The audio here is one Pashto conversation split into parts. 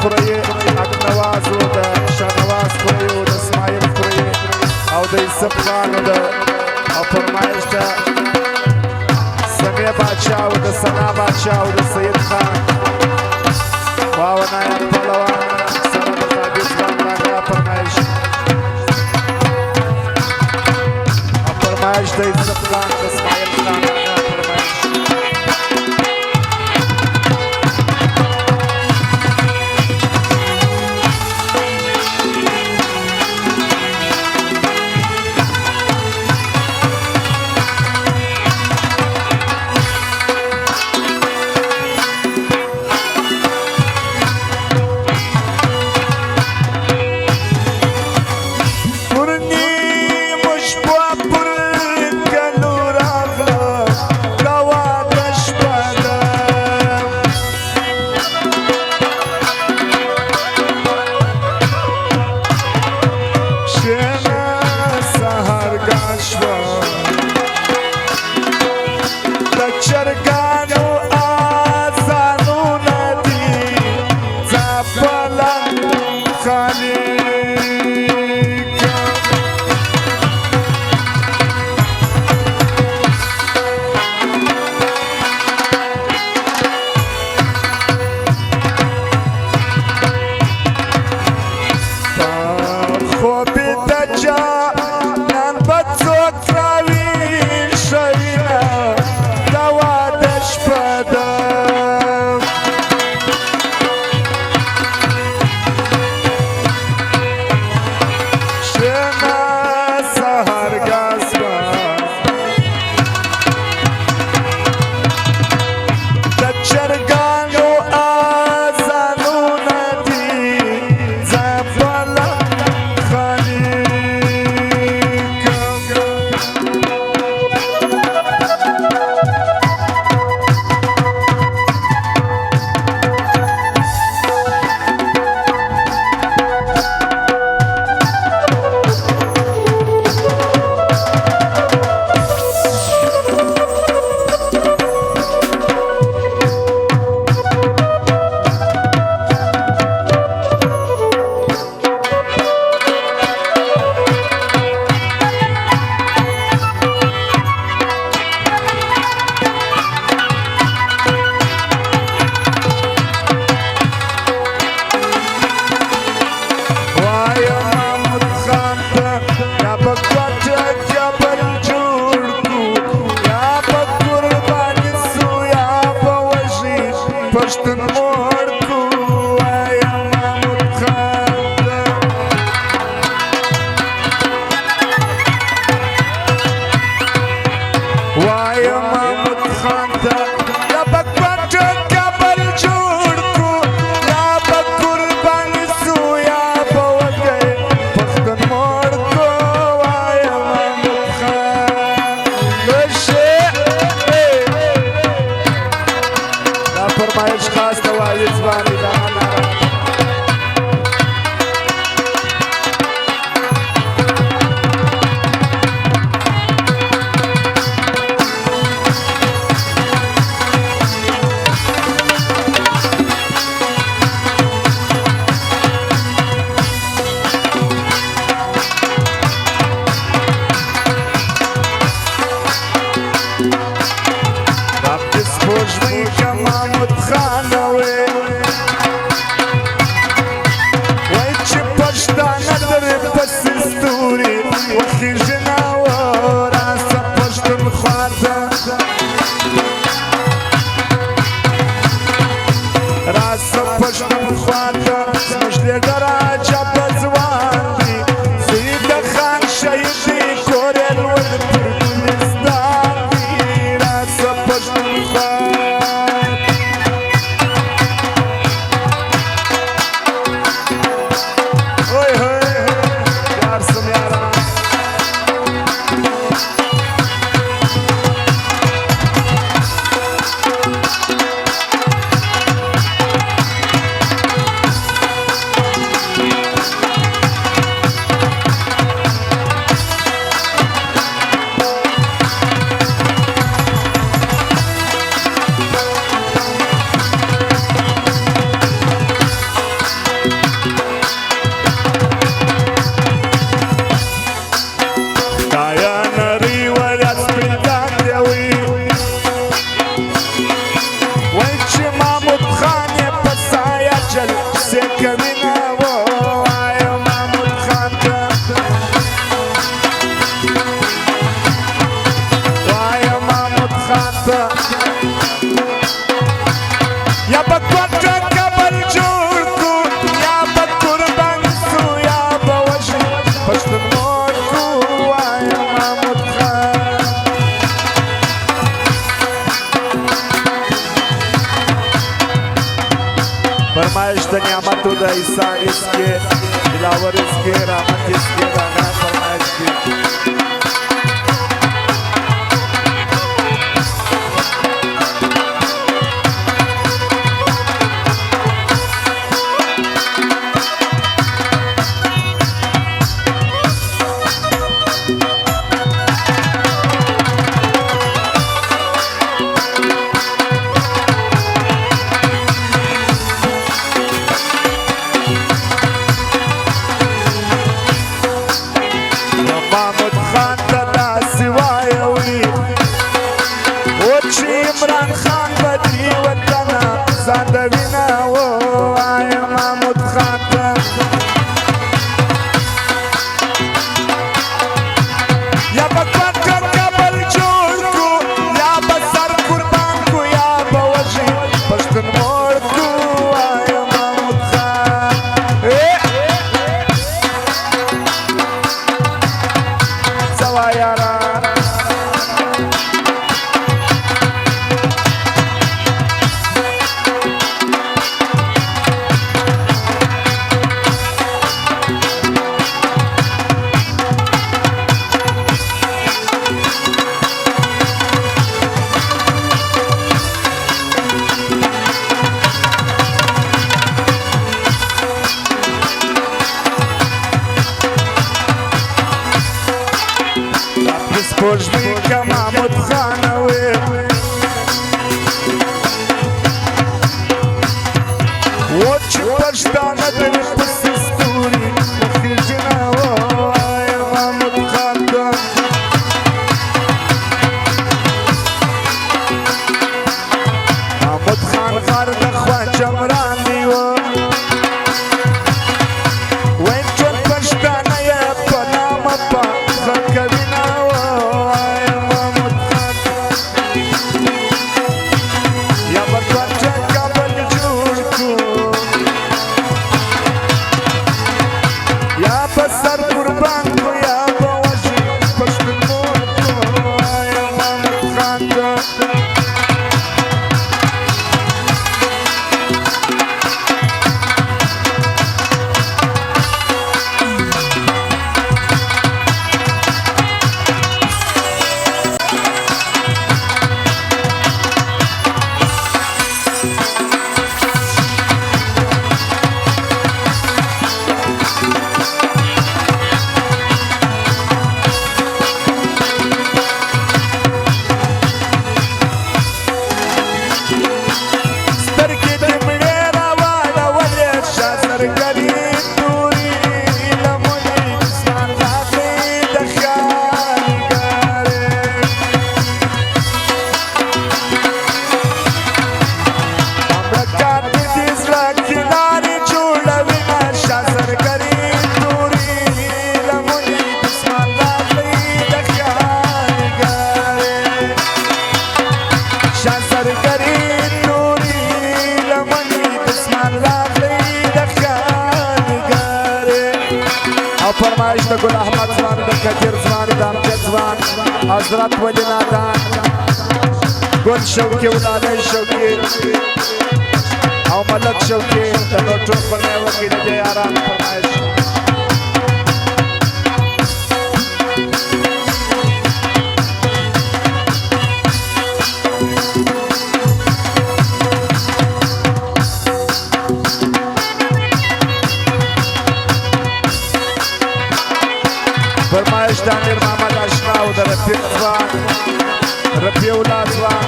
خوري حق نواز وده شانواز خوري وده اسماعيل خوري او ده يوسف خان وده او فرمایش ده سمیع بادشاہ وده سنا بادشاہ وده سید خان واو نایب پهلوان سره د تعبیز خان راغله فرمایش او فرمایش ده یوسف خان د اسماعیل خان راغله فرمایش ته یا به کوټه قبر جوړ کړو یا به قربان سو یا به وژنو پښتون مور کړو وایه محمود خان فرمایش د نعمتو د احسان اسکې دلاور اسکې رحمت اسکې راغی فرمایش کې عمران خان بدری وطنه زندوینه وایه محمود خان ته یا به کوټه قبر جوړ کړو یا به سر قربان کړو یا به وژنو پښتون مور کړو وایه محمود خان څه وایه یاره سپوږمۍ که محمود خانه وې و چې پښتانه د وي پسې ستوري خېژي نه وایه محمود خان ته محمود خان غر د خواجه مراندې و وایي ټول پښتانه یې په نامه پاخه کوي نه سر قربان کو یا به وژنو پښتون مور کړو وایه محمود خان ته فرمایش د ګل احمد ځوان د کثیر ځوان د امجد ځوان حضرت ولی نادان ګل شوقي ولادي شوقي او ملک شوقي د نوټو په میوه کې د یاران فرمایش فرمایش د امیر محمد اشنا او د رفیق ځوان رفیع الله ځوان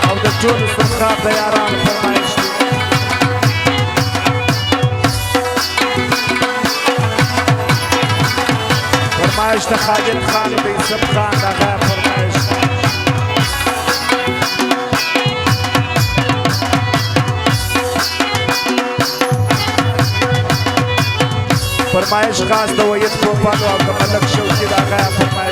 او د ټولو سرخاب د یارانو فرمایش دی فرمایش د خالد خان د یوسف خان د هغه فرمایش فرمایش خاص د وحید پوپل او د ملک شوقي د هغه فرمایش